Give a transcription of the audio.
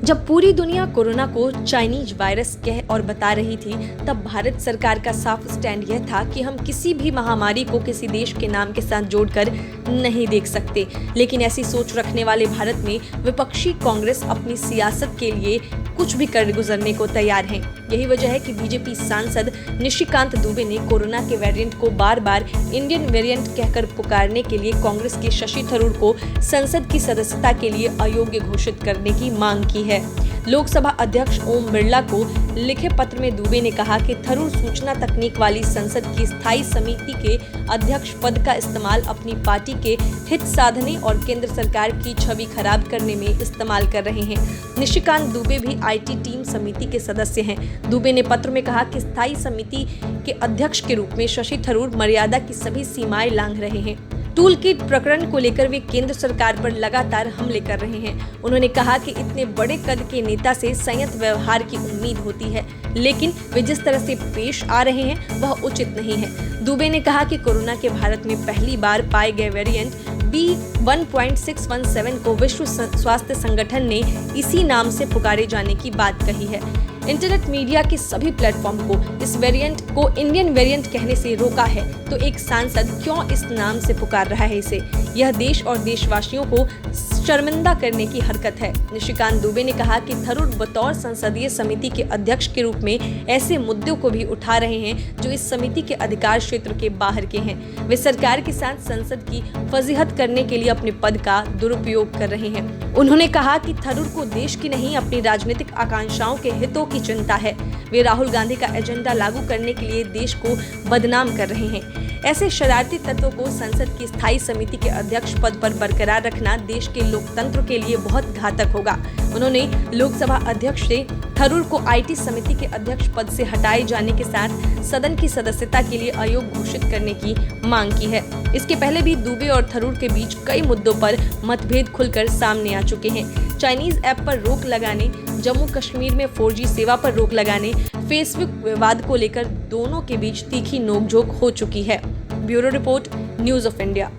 जब पूरी दुनिया कोरोना को चाइनीज वायरस कह और बता रही थी, तब भारत सरकार का साफ स्टैंड यह था कि हम किसी भी महामारी को किसी देश के नाम के साथ जोड़कर नहीं देख सकते। लेकिन ऐसी सोच रखने वाले भारत में विपक्षी कांग्रेस अपनी सियासत के लिए कुछ भी कर गुजरने को तैयार हैं। यही वजह है कि बीजेपी सांसद निशिकांत दुबे ने कोरोना के वेरिएंट को बार बार इंडियन वेरिएंट कहकर पुकारने के लिए कांग्रेस के शशि थरूर को संसद की सदस्यता के लिए अयोग्य घोषित करने की मांग की है। लोकसभा अध्यक्ष ओम बिरला को लिखे पत्र में दुबे ने कहा कि थरूर सूचना तकनीक वाली संसद की स्थायी समिति के अध्यक्ष पद का इस्तेमाल अपनी पार्टी के हित साधने और केंद्र सरकार की छवि खराब करने में इस्तेमाल कर रहे हैं। निशिकांत दुबे भी आईटी टीम समिति के सदस्य हैं। दुबे ने पत्र में कहा कि स्थायी समिति के अध्यक्ष के रूप में शशि थरूर मर्यादा की सभी सीमाएं लांघ रहे हैं। टूल किट प्रकरण को लेकर वे केंद्र सरकार पर लगातार हमले कर रहे हैं। उन्होंने कहा कि इतने बड़े कद के नेता से संयत व्यवहार की उम्मीद होती है, लेकिन वे जिस तरह से पेश आ रहे हैं वह उचित नहीं है। दुबे ने कहा कि कोरोना के भारत में पहली बार पाए गए वेरिएंट B.1.617 को विश्व स्वास्थ्य संगठन ने इसी नाम से पुकारे जाने की बात कही है। इंटरनेट मीडिया के सभी प्लेटफॉर्म को इस वेरिएंट को इंडियन वेरिएंट कहने से रोका है, तो एक सांसद क्यों इस नाम से पुकार रहा है इसे? यह देश और देशवासियों को शर्मिंदा करने की हरकत है। निशिकांत दुबे ने कहा कि थरूर बतौर संसदीय समिति के अध्यक्ष के रूप में ऐसे मुद्दों को भी उठा रहे हैं जो इस समिति के अधिकार क्षेत्र के बाहर के हैं। वे सरकार के साथ संसद की फजीहत करने के लिए अपने पद का दुरुपयोग कर रहे हैं। उन्होंने कहा कि थरूर को देश की नहीं अपनी राजनीतिक आकांक्षाओं के हितों की चिंता है। वे राहुल गांधी का एजेंडा लागू करने के लिए देश को बदनाम कर रहे हैं। ऐसे शरारती तत्वों को संसद की स्थायी समिति के अध्यक्ष पद पर बरकरार रखना देश के लोकतंत्र के लिए बहुत घातक होगा। उन्होंने लोकसभा अध्यक्ष से थरूर को आईटी समिति के अध्यक्ष पद से हटाए जाने के साथ सदन की सदस्यता के लिए अयोग्य घोषित करने की मांग की है। इसके पहले भी दुबे और थरूर के बीच कई मुद्दों पर मतभेद खुलकर सामने आ चुके हैं। चाइनीज ऐप पर रोक लगाने, जम्मू कश्मीर में 4G सेवा पर रोक लगाने, फेसबुक विवाद को लेकर दोनों के बीच तीखी नोकझोंक हो चुकी है। Bureau report, news of India.